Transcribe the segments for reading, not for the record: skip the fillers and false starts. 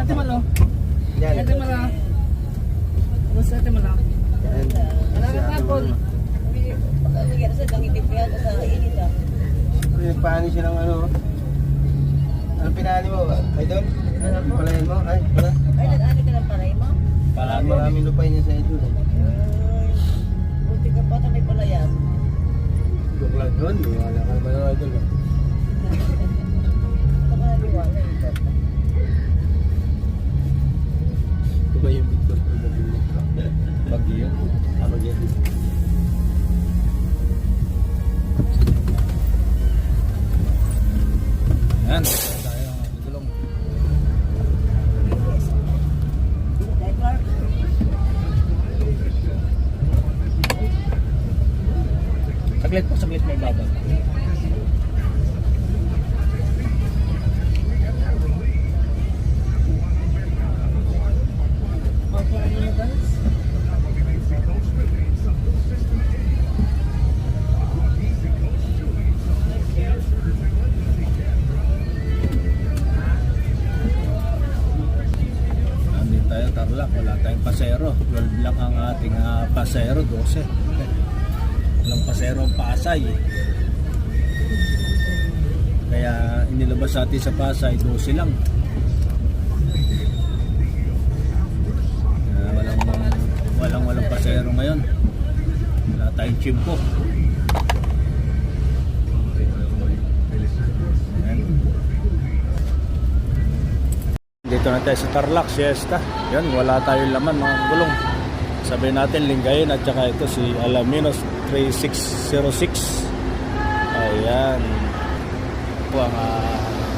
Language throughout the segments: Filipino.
Ate Malo. Yan. Ate Malo. Ano sa Ate Malo? Yan. Maraming hapon. Pagkakagyan sa dangitipyan sa init ah. Paano siya ng ano? Ano pinali mo? Ay doon? Ano po? Palayan mo? Ay, wala. Ay, nag-ano ka ng palay mo? Maraming lupay niya sa idol. Buti ka pa kami palayan. Joke lang yun. Wala ka naman ng idol. Baka naliwala ito. Ito ba yung Victor? Bagyo yun? Ah, bagyo. Yan, tayo gulong. Driver. Saglit may babag. Nandito tayo, Tarlac, wala tayong pasero. 12 lang ang ating pasero, 12. Walang pasero ang Pasay. Kaya inilabas natin sa Pasay, 12 lang. Walang pasero ngayon. Wala tayong chimpo. Ayan. Dito na tayo sa Tarlac, Siesta. Yan, wala tayong laman mga gulong. Sabihin natin Lingayen at saka ito si Alaminos 3606. Ayan. Ito ang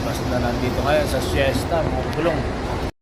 basta na nandito ngayon sa Siesta mga gulong.